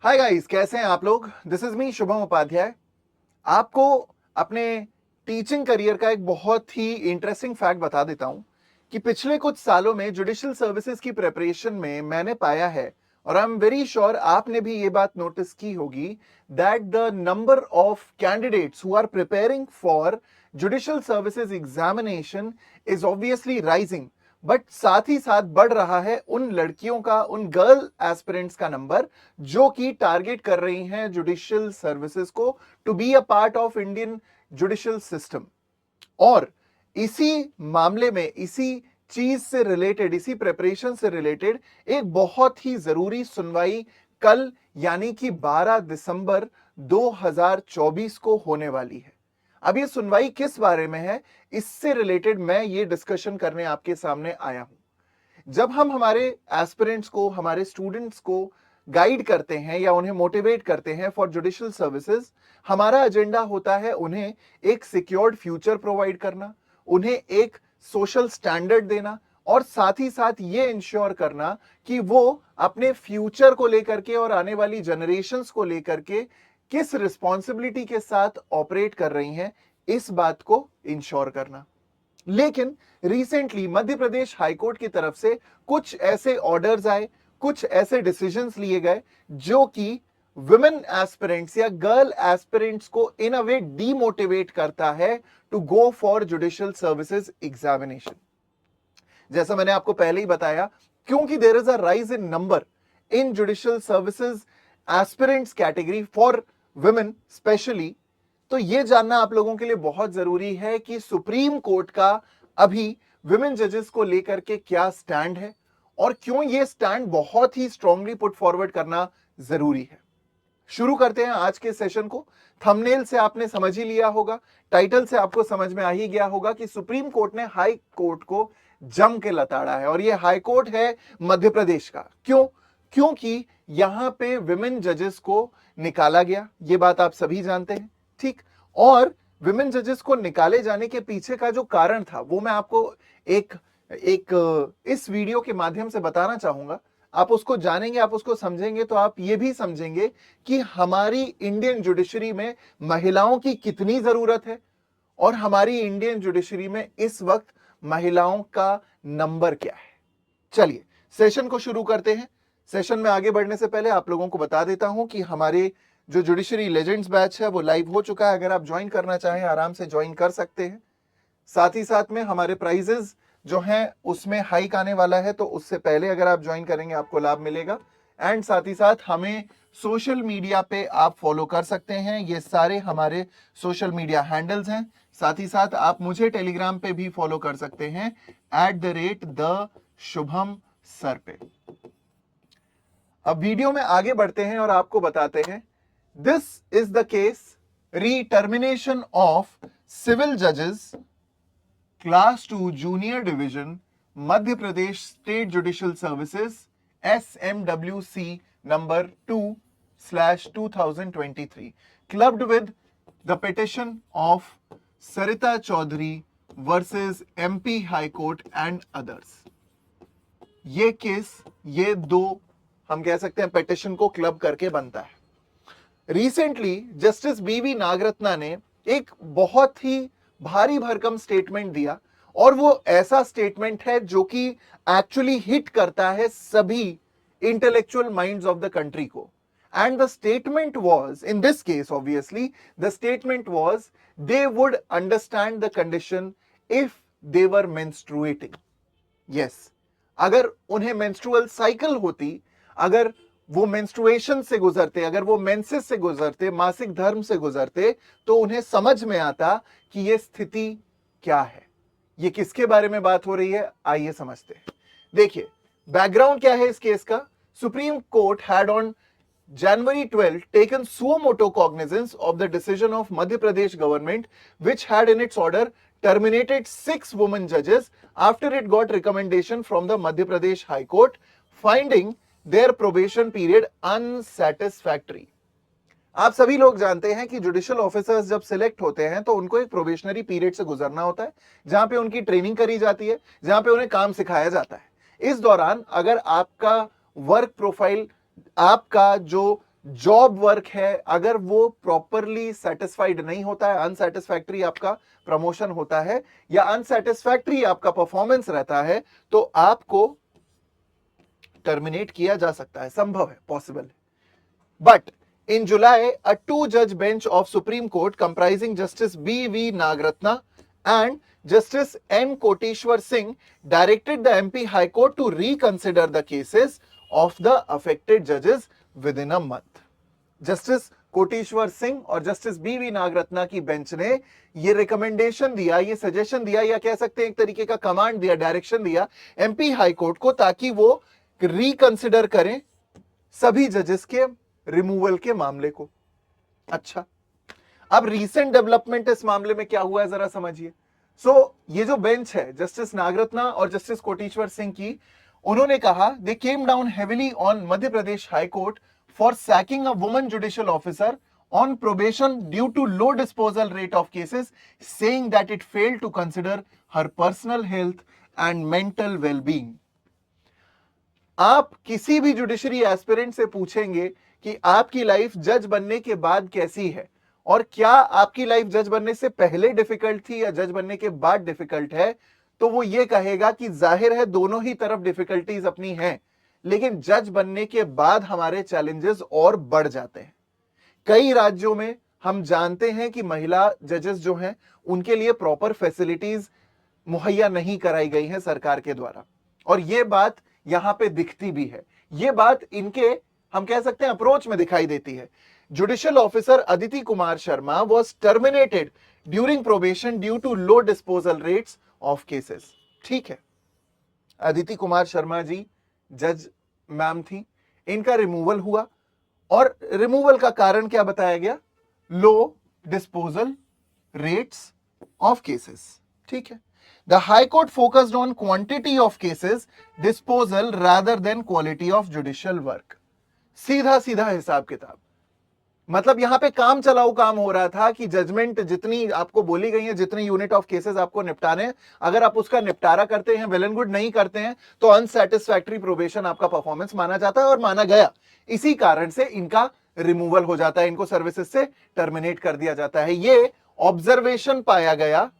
Hi guys, कैसे हैं आप लोग। This is me Shubham Upadhyay. आपको अपने टीचिंग करियर का एक बहुत ही इंटरेस्टिंग फैक्ट बता देता हूं कि पिछले कुछ सालों में जुडिशियल सर्विसेज की प्रिपरेशन में मैंने पाया है, और आई एम वेरी श्योर आपने भी ये बात नोटिस की होगी, that the number of candidates who are preparing for judicial services examination is obviously rising. But साथ ही साथ बढ़ रहा है उन लड़कियों का, उन गर्ल एस्पिरेंट्स का नंबर जो कि टारगेट कर रही हैं जुडिशियल सर्विसेज को to be a part of Indian judicial system. और इसी मामले में, इसी चीज से रिलेटेड, इसी प्रिपरेशन से रिलेटेड एक बहुत ही जरूरी सुनवाई कल यानी कि 12 दिसंबर 2024 को होने वाली है। अब ये सुनवाई किस बारे में है, इससे रिलेटेड मैं ये डिस्कशन करने आपके सामने आया हूं। जब हम हमारे एस्पिरेंट्स को, हमारे स्टूडेंट्स को गाइड करते हैं या उन्हें मोटिवेट करते हैं फॉर जुडिशियल सर्विसेज, हमारा एजेंडा होता है उन्हें एक सिक्योर्ड फ्यूचर प्रोवाइड करना, उन्हें एक सोशल स्टैंडर्ड देना, और साथ ही साथ ये इंश्योर करना कि वो अपने फ्यूचर को लेकर के और आने वाली जनरेशंस को लेकर के किस रिस्पॉन्सिबिलिटी के साथ ऑपरेट कर रही हैं, इस बात को इंश्योर करना। लेकिन रिसेंटली मध्य प्रदेश हाईकोर्ट की तरफ से कुछ ऐसे ऑर्डर्स आए, कुछ ऐसे डिसीजंस लिए गए जो कि विमेन एस्पिरेंट्स या गर्ल एस्पिरेंट्स को इन अ वे डीमोटिवेट करता है to go for judicial services examination. जैसा मैंने आपको पहले ही बताया, क्योंकि there is a rise in number in judicial services aspirants category for women specially, तो यह जानना आप लोगों के लिए बहुत जरूरी है कि सुप्रीम कोर्ट का अभी विमेन जजेस को लेकर के क्या स्टैंड है और क्यों यह स्टैंड बहुत ही स्ट्रांगली पुट फॉरवर्ड करना जरूरी है। शुरू करते हैं आज के सेशन को। थंबनेल से आपने समझ ही लिया होगा, टाइटल से आपको समझ में आ ही गया होगा कि सुप्रीम कोर्ट ने हाई कोर्ट को जम के लताड़ा है, और यह हाई कोर्ट है मध्य प्रदेश का। क्यों? क्योंकि यहां पे विमेन जजेस को निकाला गया, यह बात आप सभी जानते हैं, ठीक। और विमेन जजेस को निकाले जाने के पीछे का जो कारण था वो मैं आपको एक एक इस वीडियो के माध्यम से बताना चाहूंगा। आप उसको जानेंगे, आप उसको समझेंगे तो आप ये भी समझेंगे कि हमारी इंडियन जुडिशरी में महिलाओं की कितनी जरूरत है और हमारी इंडियन जुडिशरी में इस वक्त महिलाओं का नंबर क्या है। चलिए सेशन को शुरू करते हैं। सेशन में आगे बढ़ने से पहले आप लोगों को बता देता हूं कि हमारे जो जुडिशरी लेजेंड्स बैच है वो लाइव हो चुका है। अगर आप ज्वाइन करना चाहें आराम से ज्वाइन कर सकते हैं। साथ ही साथ में हमारे प्राइजेस जो हैं उसमें हाइक आने वाला है, तो उससे पहले अगर आप ज्वाइन करेंगे आपको लाभ मिलेगा। एंड साथ ही साथ हमें सोशल मीडिया पे आप फॉलो कर सकते हैं, ये सारे हमारे सोशल मीडिया हैंडल्स हैं। साथ ही साथ आप मुझे टेलीग्राम पे भी फॉलो कर सकते हैं @द_शुभम सर पे। अब वीडियो में आगे बढ़ते हैं और आपको बताते हैं, this is the case retermination of civil जजेस class 2 junior division Madhya Pradesh state judicial services SMWC number 2/2023 clubbed with the petition of Sarita Chaudhary versus MP high court and others. ये केस, ये दो हम कह सकते हैं पिटिशन को क्लब करके बनता है। रिसेंटली जस्टिस BV नागरत्ना ने एक बहुत ही भारी भरकम स्टेटमेंट दिया, और वो ऐसा स्टेटमेंट है जो कि एक्चुअली हिट करता है सभी intellectual minds of the country को। And the statement was, in this case obviously the statement was, they would understand the condition if they were menstruating. Yes, अगर उन्हें मेंस्ट्रुअल साइकिल होती, अगर वो मेंस्ट्रुएशन से गुजरते, अगर वो मेंसेस से गुजरते, मासिक धर्म से गुजरते, तो उन्हें समझ में आता कि ये स्थिति क्या है, ये किसके बारे में बात हो रही है। आइए समझते हैं। देखिए बैकग्राउंड क्या है इस केस का। Supreme court had on January 12 taken suo motu cognizance of the decision of Madhya Pradesh government, which had in its order terminated 6 women judges after it got recommendation from the Madhya Pradesh High Court, finding their probation period unsatisfactory. आप सभी लोग जानते हैं कि judicial officers जब select होते हैं तो उनको एक प्रोबेशनरी पीरियड से गुजरना होता है, जहां पे उनकी ट्रेनिंग करी जाती है, जहां पे उन्हें काम सिखाया जाता है। इस दौरान अगर आपका वर्क प्रोफाइल, आपका जो जॉब वर्क है, अगर वो प्रॉपरली सेटिस्फाइड नहीं होता है, अनसेटिस्फैक्ट्री आपका प्रमोशन होता है या अनसेटिस्फैक्ट्री आपका परफॉर्मेंस रहता है, तो आपको टर्मिनेट किया जा सकता है, संभव है, पॉसिबल है। But in July, a two-judge bench of Supreme Court comprising Justice B.V. Nagratna and Justice N. Koteshwar Singh directed the MP High Court to reconsider the cases of the affected judges within a month. Justice Koteshwar Singh और justice बीवी नागरत्ना की bench ने ये recommendation दिया, ये suggestion दिया, या कह सकते हैं एक तरीके का कमांड दिया, डायरेक्शन दिया एमपी हाई कोर्ट को, ताकि वो रिकंसिडर करें सभी जजेस के रिमूवल के मामले को। अच्छा, अब रीसेंट डेवलपमेंट इस मामले में क्या हुआ है जरा समझिए। ये जो बेंच है जस्टिस नागरत्ना और जस्टिस कोटेश्वर सिंह की, उन्होंने कहा they came down heavily on Madhya Pradesh high court for sacking a woman judicial officer on probation due to low disposal rate of cases, saying that it failed to consider her personal health and mental well-being. आप किसी भी judiciary aspirant से पूछेंगे कि आपकी life जज बनने के बाद कैसी है और क्या आपकी लाइफ जज बनने से पहले डिफिकल्ट थी या जज बनने के बाद डिफिकल्ट है, तो वो ये कहेगा कि जाहिर है दोनों ही तरफ डिफिकल्टीज अपनी हैं, लेकिन जज बनने के बाद हमारे चैलेंजेस और बढ़ जाते हैं। कई राज्यों में हम जानते हैं कि महिला जजेस जो हैं उनके लिए प्रॉपर फैसिलिटीज मुहैया नहीं कराई गई हैं सरकार के द्वारा, और ये बात यहां पे दिखती भी है। ये बात इनके, हम कह सकते हैं, अप्रोच में दिखाई देती है। Judicial officer Aditi Kumar Sharma was terminated during probation due to low disposal rates of cases. ठीक है, अदिति कुमार शर्मा जी जज मैम थी, इनका रिमूवल हुआ और रिमूवल का कारण क्या बताया गया? लो डिस्पोजल रेट्स ऑफ केसेस। ठीक है, the high court focused on quantity of cases disposal rather than quality of judicial work. सीधा सीधा हिसाब किताब, मतलब यहां पे काम चलाऊ काम हो रहा था कि जजमेंट जितनी आपको बोली गई है, जितनी यूनिट ऑफ केसेस आपको निपटाने हैं, अगर आप उसका निपटारा करते हैं, वेल एंड गुड, नहीं करते हैं तो अनसेटिस्फैक्टरी प्रोबेशन आपका परफॉर्मेंस माना जाता है और माना गया। इसी कारण से इनका रिमूवल हो जाता है, इनको सर्विसेज से टर्मिनेट कर दिया जाता है। ये ऑब्जर्वेशन पाया गया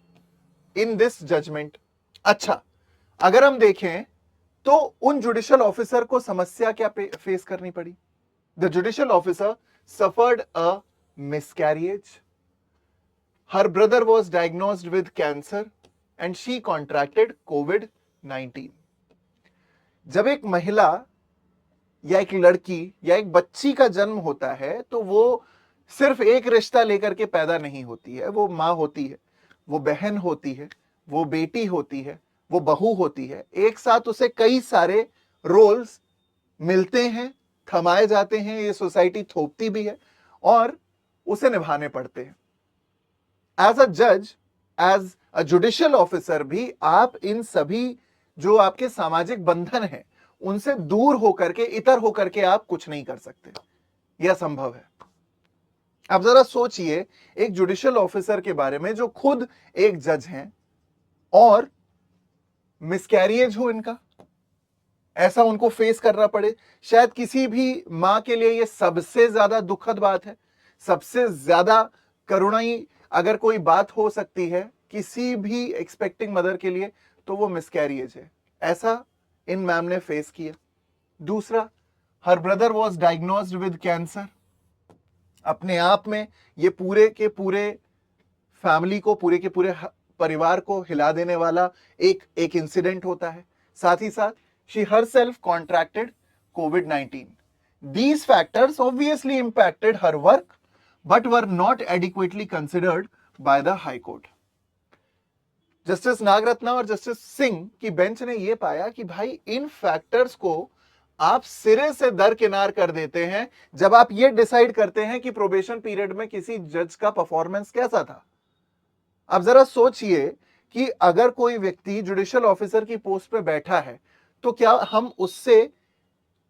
इन दिस जजमेंट। अच्छा, अगर हम देखें तो उन जुडिशियल ऑफिसर को समस्या क्या फेस करनी पड़ी? The judicial officer suffered a miscarriage. Her brother was diagnosed with cancer and she contracted COVID-19. जब एक महिला या एक लड़की या एक बच्ची का जन्म होता है तो वो सिर्फ एक रिश्ता लेकर के पैदा नहीं होती है। वो माँ होती है, वो बहन होती है, वो बेटी होती है, वो बहू होती है। एक साथ उसे कई सारे रोल्स मिलते हैं, थमाए जाते हैं, ये सोसाइटी थोपती भी है और उसे निभाने पड़ते हैं। एज अ जज, एज अ जुडिशियल ऑफिसर भी आप इन सभी जो आपके सामाजिक बंधन हैं उनसे दूर होकर के, इतर होकर के आप कुछ नहीं कर सकते। यह संभव है। अब जरा सोचिए एक जुडिशियल ऑफिसर के बारे में जो खुद एक जज हैं और मिसकैरिएज हो इनका, ऐसा उनको फेस करना पड़े। शायद किसी भी मां के लिए यह सबसे ज्यादा दुखद बात है, सबसे ज्यादा करुणाई अगर कोई बात हो सकती है किसी भी एक्सपेक्टिंग मदर के लिए तो वो मिसकैरिएज है। ऐसा इन मैम ने फेस किया। दूसरा, her brother was diagnosed with cancer. अपने आप में ये पूरे के पूरे फैमिली को, पूरे के पूरे परिवार को हिला देने वाला एक इंसिडेंट होता है। साथ ही साथ she herself contracted COVID-19. These factors obviously impacted her work but were not adequately considered by the High Court. Justice Nagarathna और जस्टिस सिंह की बेंच ने यह पाया कि भाई इन फैक्टर्स को आप सिरे से दरकिनार कर देते हैं जब आप ये डिसाइड करते हैं कि प्रोबेशन पीरियड में किसी जज का परफॉर्मेंस कैसा था। अब जरा सोचिए कि अगर कोई व्यक्ति जुडिशियल ऑफिसर की पोस्ट पे बैठा है तो क्या हम उससे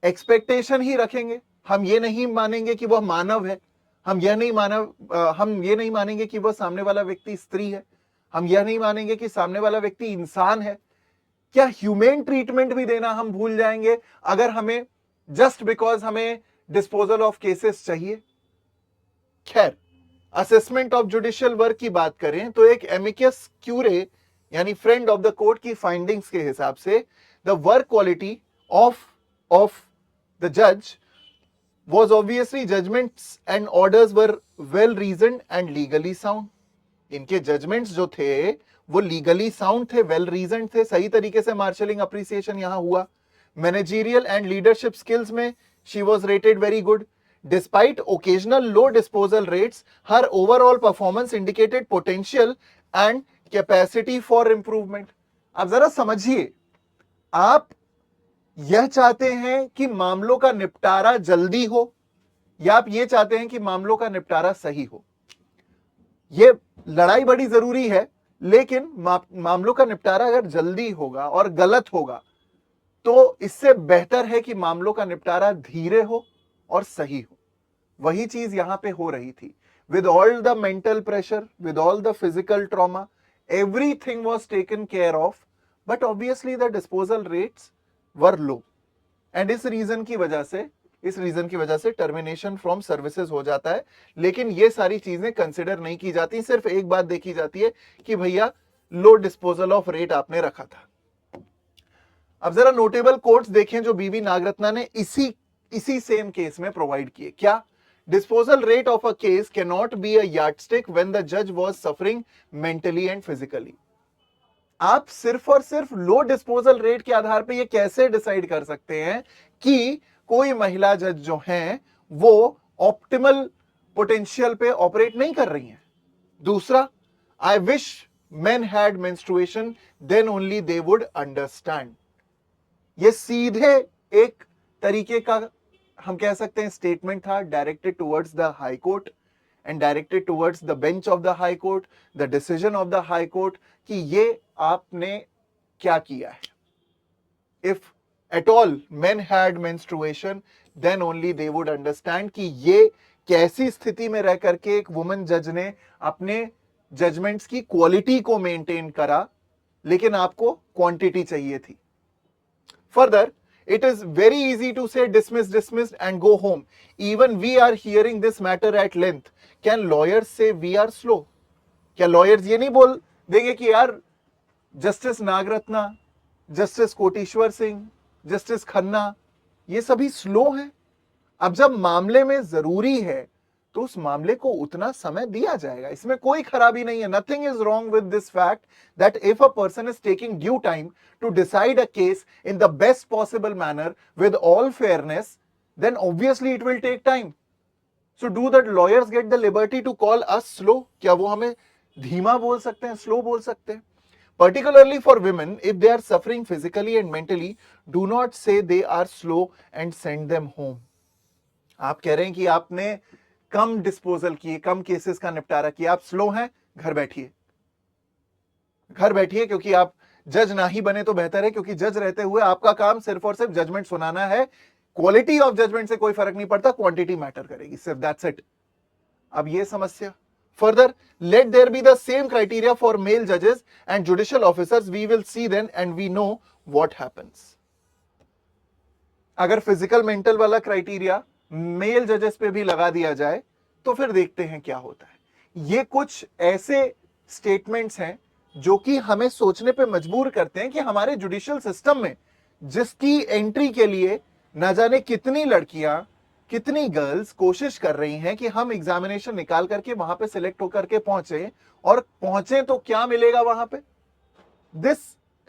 एक्सपेक्टेशन ही रखेंगे? हम ये नहीं मानेंगे कि वह मानव है, हम ये नहीं मानेंगे कि वह सामने वाला व्यक्ति स्त्री है, हम यह नहीं मानेंगे कि सामने वाला व्यक्ति इंसान है? क्या ह्यूमन ट्रीटमेंट भी देना हम भूल जाएंगे अगर हमें जस्ट बिकॉज हमें डिस्पोजल ऑफ केसेस चाहिए। खैर, असेसमेंट ऑफ जुडिशियल वर्क की बात करें तो एक एमिकस क्यूरे यानी फ्रेंड ऑफ द कोर्ट की फाइंडिंग्स के हिसाब से the work quality of the जज was obviously judgments and orders were well reasoned and legally sound. इनके जजमेंट्स जो थे वो लीगली साउंड थे, वेल रीजन थे, सही तरीके से मार्शलिंग अप्रिसिएशन यहां हुआ। मैनेजरियल एंड लीडरशिप स्किल्स में she was rated very good. Despite occasional low disposal rates, her overall performance indicated potential and capacity for improvement. अब जरा समझिए, आप यह चाहते हैं कि मामलों का निपटारा जल्दी हो या आप ये चाहते हैं कि मामलों का निपटारा सही हो? यह लड़ाई बड़ी जरूरी है, लेकिन मामलों का निपटारा अगर जल्दी होगा और गलत होगा तो इससे बेहतर है कि मामलों का निपटारा धीरे हो और सही हो। वही चीज यहां पे हो रही थी। With all the mental pressure, with all the physical trauma, everything was taken care of, but obviously the disposal rates were low and इस रीजन की वजह से टर्मिनेशन फ्रॉम सर्विसेज हो जाता है। लेकिन ये सारी चीजें कंसिडर नहीं की जाती, सिर्फ एक बात देखी जाती है कि भैया लो डिस्पोजल ऑफ रेट आपने रखा था। अब जरा नोटेबल कोट्स देखें जो बीवी नागरत्ना ने इसी सेम केस में प्रोवाइड किए। क्या? Disposal rate of a case can not be a yardstick when the जज was suffering mentally and physically. आप सिर्फ और सिर्फ लो डिस्पोजल रेट के आधार पर यह कैसे डिसाइड कर सकते हैं कि कोई महिला जज जो हैं वो ऑप्टिमल पोटेंशियल पे ऑपरेट नहीं कर रही हैं? दूसरा, I wish men had menstruation then only they would understand. ये सीधे एक तरीके का हम कह सकते हैं स्टेटमेंट था, directed towards the high court and directed towards the bench of the high court, the decision of the high court, कि ये आपने क्या किया है। If at all men had menstruation then only they would understand कि ये कैसी स्थिति में रह करके एक वुमन जज ने अपने जजमेंट्स की क्वालिटी को मेंटेन करा, लेकिन आपको क्वांटिटी चाहिए थी। Further, it is very easy to say dismissed and go home. Even we are hearing this matter at length. Can lawyers say we are slow? क्या lawyers ये नहीं बोल देंगे कि यार justice Nagarathna, justice Koteshwar Singh, justice Khanna ये सभी स्लो हैं? अब जब मामले में जरूरी है तो उस मामले को उतना समय दिया जाएगा, इसमें कोई खराबी नहीं है। Nothing is wrong with this fact that if a person is taking due time to decide a case in the best possible manner with all fairness, then obviously it will take time. So do that lawyers get the liberty to call us slow? क्या वो हमें धीमा बोल सकते हैं, slow बोल सकते हैं? Particularly for women, if they are suffering physically and mentally, do not say they are slow and send them home. आप कह रहे हैं कि आपने कम डिस्पोजल किए, कम केसेस का निपटारा किया, आप स्लो हैं, घर बैठिए, घर बैठिए, क्योंकि आप जज ना ही बने तो बेहतर है, क्योंकि जज रहते हुए आपका काम सिर्फ और सिर्फ जजमेंट सुनाना है। क्वालिटी ऑफ जजमेंट से कोई फर्क नहीं पड़ता, क्वांटिटी मैटर करेगी सिर्फ, दैट्स इट। अब ये समस्या। Further, let there be the same criteria for male judges and judicial officers. We will see then and we know what happens. अगर फिजिकल मेंटल वाला क्राइटेरिया मेल जजेस पे भी लगा दिया जाए तो फिर देखते हैं क्या होता है। ये कुछ ऐसे स्टेटमेंट्स हैं जो कि हमें सोचने पे मजबूर करते हैं कि हमारे जुडिशियल सिस्टम में, जिसकी एंट्री के लिए न जाने कितनी लड़कियां, कितनी गर्ल्स कोशिश कर रही हैं कि हम एग्जामिनेशन निकाल करके वहां पे सिलेक्ट होकर के पहुंचे, और पहुंचे तो क्या मिलेगा वहां पे? This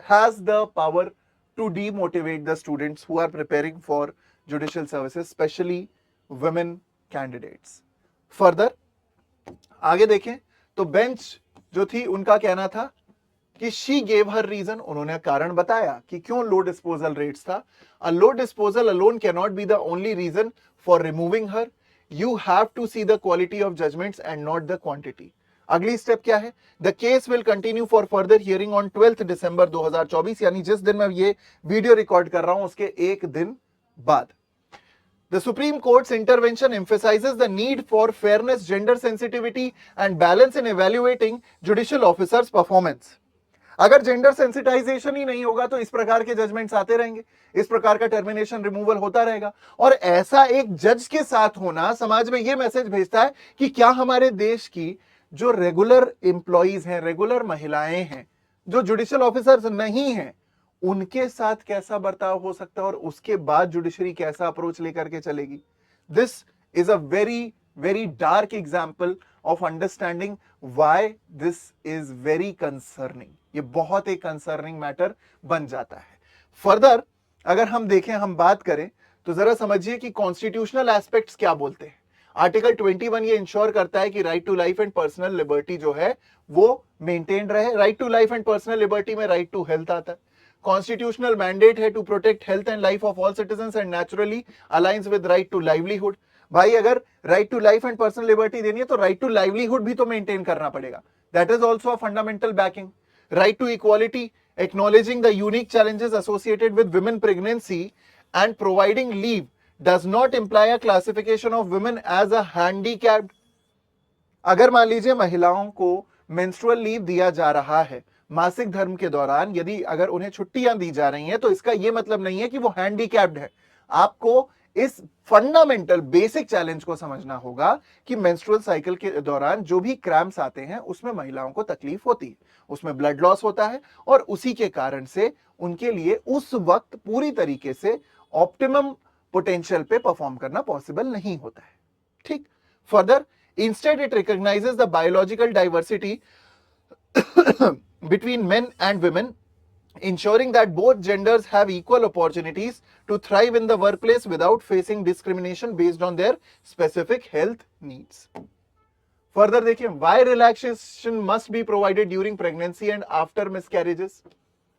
has the power to demotivate the students who are preparing for judicial services, specially women candidates. Further आगे देखें तो बेंच जो थी उनका कहना था कि शी गेव हर रीजन, उन्होंने कारण बताया कि क्यों लो डिस्पोजल रेट्स था। A low disposal alone can not be the only reason for removing her, you have to see the quality of judgments and not the quantity. अगली step क्या है? The case will continue for further hearing on 12 December 2024, यानी जिस दिन मैं ये video record कर रहा हूं उसके एक दिन बाद। The Supreme Court's intervention emphasizes the need for fairness, gender sensitivity, and balance in evaluating judicial officers' performance. अगर जेंडर सेंसिटाइजेशन ही नहीं होगा तो इस प्रकार के जजमेंट्स आते रहेंगे, इस प्रकार का टर्मिनेशन रिमूवल होता रहेगा। और ऐसा एक जज के साथ होना समाज में यह मैसेज भेजता है कि क्या हमारे देश की जो रेगुलर एम्प्लॉइज हैं, रेगुलर महिलाएं हैं, जो जुडिशियल ऑफिसर्स नहीं हैं, उनके साथ कैसा बर्ताव हो सकता है और उसके बाद जुडिशरी कैसा अप्रोच लेकर के चलेगी। This is a very very dark example of understanding why this is very concerning. ये बहुत एक कंसर्निंग मैटर बन जाता है। फर्दर अगर हम देखें, हम बात करें, तो जरा समझिए कि कॉन्स्टिट्यूशनल एस्पेक्ट्स क्या बोलते हैं। आर्टिकल 21 ये इंश्योर करता है कि right to life and personal liberty जो है वो मेंटेन रहे। Right to life and personal liberty में राइट टू हेल्थ आता है। कॉन्स्टिट्यूशनल मैंडेट है to protect health and life of all citizens and naturally aligns with right to livelihood. भाई अगर right to life and personal liberty देनी है तो right to livelihood भी तो मेंटेन करना पड़ेगा। That is also a fundamental backing. Right to equality, acknowledging the unique challenges associated with women pregnancy and providing leave does not imply a classification of women as a handicapped। अगर मान लीजिए महिलाओं को menstrual leave दिया जा रहा है मासिक धर्म के दौरान, यदि अगर उन्हें छुट्टियां दी जा रही हैं तो इसका यह मतलब नहीं है कि वो हैंडीकैप्ड है। आपको इस फंडामेंटल बेसिक चैलेंज को समझना होगा कि मेंस्ट्रुअल साइकिल के दौरान जो भी क्रैम्प्स आते हैं उसमें महिलाओं को तकलीफ होती है, उसमें ब्लड लॉस होता है और उसी के कारण से उनके लिए उस वक्त पूरी तरीके से ऑप्टिमम पोटेंशियल पे परफॉर्म करना पॉसिबल नहीं होता है। ठीक। Further, instead it recognises the biological diversity between men and women, ensuring that both genders have equal opportunities to thrive in the workplace without facing discrimination based on their specific health needs। Further देखिए, why relaxation must be provided during pregnancy and after miscarriages।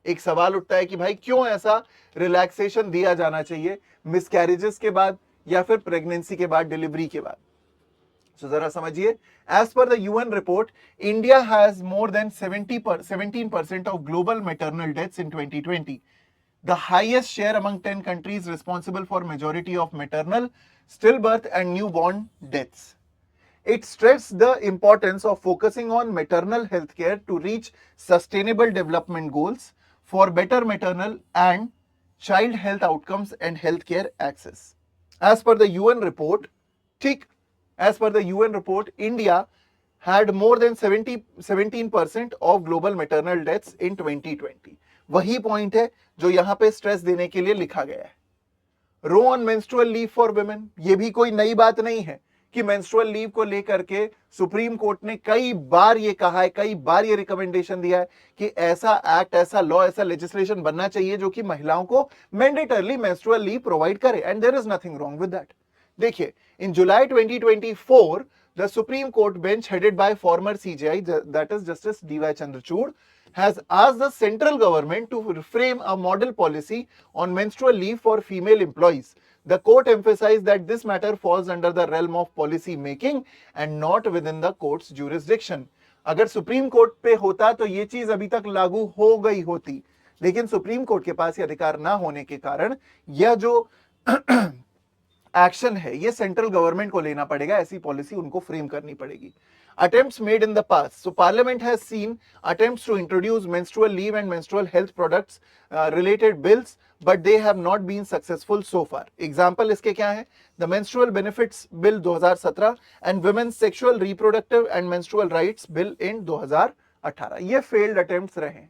एक सवाल उठता है कि भाई क्यों ऐसा relaxation दिया जाना चाहिए मिसकैरेजेस के बाद या फिर प्रेगनेंसी के बाद, डिलीवरी के बाद। So जरा समझिए, as per the UN report, India has more than 17% of global maternal deaths in 2020, the highest share among 10 countries responsible for majority of maternal, stillbirth and newborn deaths। It stressed the importance of focusing on maternal health care to reach sustainable development goals for better maternal and child health outcomes and healthcare access। As per the UN report, ठीक, as per the UN report, India had more than 17% of global maternal deaths in 2020। वही point है जो यहां पे stress देने के लिए लिखा गया है। Row on menstrual leave for women, ये भी कोई नई बात नहीं है कि मेंस्ट्रुअल लीव को लेकर के सुप्रीम कोर्ट ने कई बार ये कहा है, कई बार ये रिकमेंडेशन दिया है कि ऐसा एक्ट, ऐसा लॉ, ऐसा लेजिस्लेशन बनना चाहिए जो कि महिलाओं को मैंडेटरली मेंस्ट्रुअल लीव प्रोवाइड करे, and there is nothing wrong with that. देखिए, in July 2024, the Supreme Court bench headed by former CJI, that is Justice D.Y. Chandrachud, has asked the central government to frame a model policy on menstrual leave for female employees। The court emphasized that this matter falls under the realm of policy making and not within the court's jurisdiction। अगर supreme court पे होता तो ये चीज अभी तक लागू हो गई होती, लेकिन सुप्रीम कोर्ट के पास ये अधिकार ना होने के कारण यह जो एक्शन है ये सेंट्रल गवर्नमेंट को लेना पड़ेगा, ऐसी पॉलिसी उनको फ्रेम करनी पड़ेगी। Attempts made in the past, so Parliament has seen attempts to introduce menstrual leave and menstrual health products related bills, but they have not been successful so far। Example इसके क्या है? The Menstrual Benefits Bill 2017 and Women's Sexual Reproductive and Menstrual Rights Bill in 2018, ये failed attempts रहे हैं।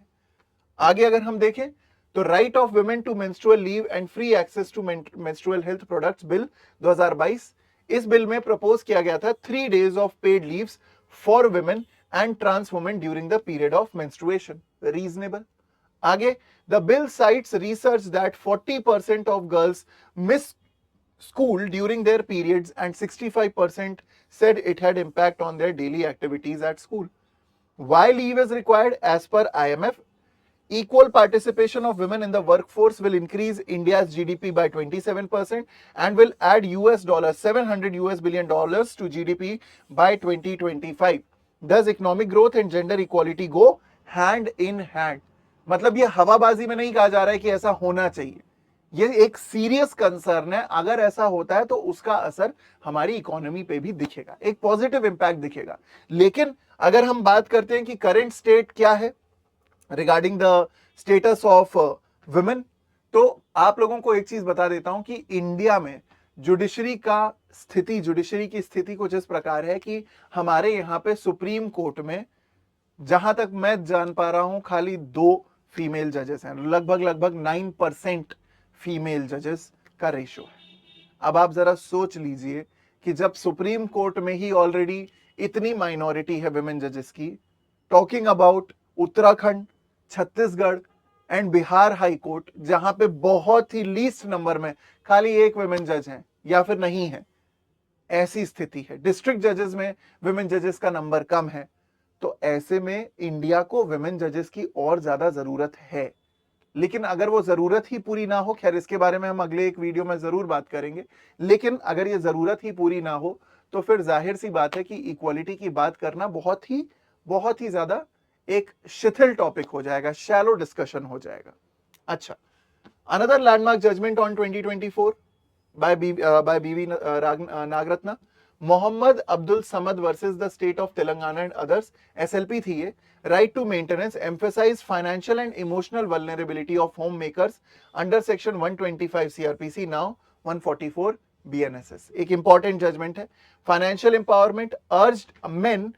आगे अगर हम देखें तो right of women to menstrual leave and free access to menstrual health products bill 2022, इस बिल में प्रपोज किया गया था 3 days of paid leaves for women and trans women during the period of menstruation. Reasonable. आगे, the bill cites research that 40% of girls miss school during their periods and 65% said it had impact on their daily activities at school। Why leave is required? As per IMF, equal participation of women in the workforce will increase India's GDP by 27% and will add $700 billion to GDP by 2025। Thus, economic growth and gender equality go hand in hand। मतलब ये हवाबाजी में नहीं कहा जा रहा है कि ऐसा होना चाहिए, ये एक सीरियस कंसर्न है। अगर ऐसा होता है तो उसका असर हमारी इकोनॉमी पे भी दिखेगा, एक पॉजिटिव इंपैक्ट दिखेगा। लेकिन अगर हम बात करते हैं कि करंट स्टेट क्या है, regarding the status of women. तो आप लोगों को एक चीज बता देता हूं कि इंडिया में जुडिशरी की स्थिति कुछ इस प्रकार है कि हमारे यहाँ पे सुप्रीम कोर्ट में, जहां तक मैं जान पा रहा हूं, खाली 2 फीमेल जजेस हैं। लगभग 9% फीमेल जजेस का रेशो है। अब आप जरा सोच लीजिए कि जब सुप्रीम कोर्ट में ही ऑलरेडी इतनी माइनॉरिटी है विमेन जजेस की, talking about Uttarakhand, Chhattisgarh and Bihar high court, जहां पे बहुत ही लीस्ट नंबर में खाली 1 विमेन जज है या फिर नहीं है, ऐसी स्थिति है। डिस्ट्रिक्ट जजेस में विमेन जजेस का नंबर कम है। तो ऐसे में इंडिया को विमेन जजेस की और ज्यादा जरूरत है। लेकिन अगर वो जरूरत ही पूरी ना हो, खैर इसके बारे में हम अगले एक वीडियो में जरूर बात करेंगे, लेकिन अगर ये जरूरत ही पूरी ना हो तो फिर जाहिर सी बात है कि इक्वालिटी की बात करना बहुत ही ज्यादा एक शिथिल टॉपिक हो जाएगा, शैलो डिस्कशन हो जाएगा। अच्छा, another landmark judgement on 2024 by BV Nagratna, Mohammad Abdul Samad versus the state of Telangana and others, SLP थी ये, right to maintenance, emphasize financial and emotional vulnerability of homemakers under section 125 CRPC, now 144 BNSS। एक important judgment है। Financial empowerment, urged men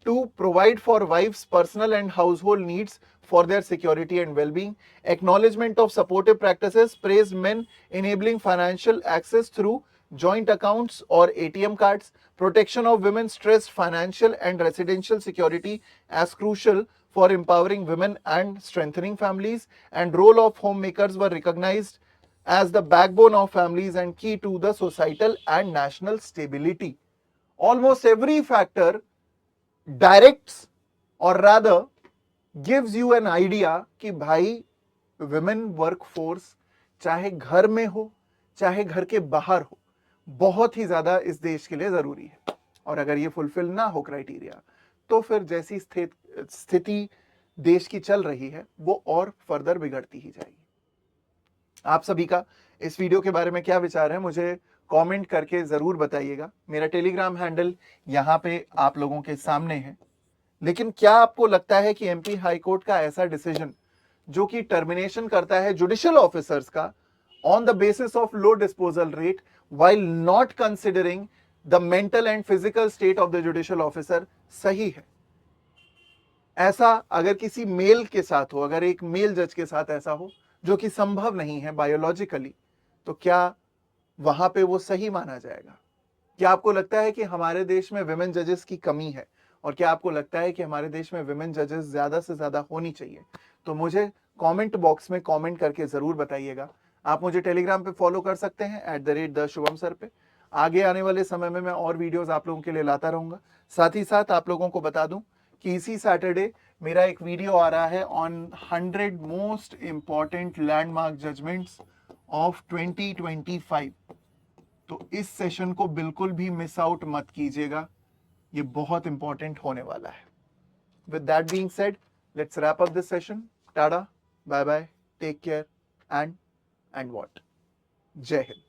to provide for wives' personal and household needs for their security and well-being. Acknowledgement of supportive practices, praised men enabling financial access through joint accounts or ATM cards. Protection of women, stressed financial and residential security as crucial for empowering women and strengthening families, and role of homemakers were recognized as the backbone of families and key to the societal and national stability. Almost every factor directs or rather gives you an idea कि भाई women workforce चाहे घर में हो चाहे घर के बाहर हो, बहुत ही ज्यादा इस देश के लिए जरूरी है। और अगर ये फुलफिल ना हो क्राइटेरिया, तो फिर जैसी स्थिति देश की चल रही है वो और फर्दर बिगड़ती ही जाएगी। आप सभी का इस वीडियो के बारे में क्या विचार है, मुझे कमेंट करके जरूर बताइएगा। मेरा टेलीग्राम हैंडल यहाँ पे आप लोगों के सामने है। लेकिन क्या आपको लगता है कि एमपी हाई कोर्ट का ऐसा डिसीजन जो कि टर्मिनेशन करता है जुडिशियल ऑफिसर्स का on the basis of low disposal rate while not considering the mental and physical state of the judicial officer, सही है? ऐसा अगर किसी मेल के साथ हो, अगर एक मेल जज के साथ ऐसा हो, जो कि संभव नहीं है बायोलॉजिकली, तो क्या वहां पे वो सही माना जाएगा? क्या आपको लगता है कि हमारे देश में विमेन जजेस की कमी है? और क्या आपको लगता है कि हमारे देश में विमेन जजेस ज्यादा से ज्यादा होनी चाहिए? तो मुझे कमेंट बॉक्स में कमेंट करके जरूर बताइएगा। आप मुझे टेलीग्राम पे फॉलो कर सकते हैं @द शुभम सर पे। आगे आने वाले समय में मैं और वीडियोस आप लोगों के लिए लाता रहूंगा। साथ ही साथ आप लोगों को बता दूं कि इसी सैटरडे मेरा एक वीडियो आ रहा है on 100 most important landmark judgments of 2025। तो इस सेशन को बिल्कुल भी मिस आउट मत कीजिएगा, ये बहुत इंपॉर्टेंट होने वाला है। With that being said, let's wrap up this session. Tata, bye bye, take care and what, Jai Hind.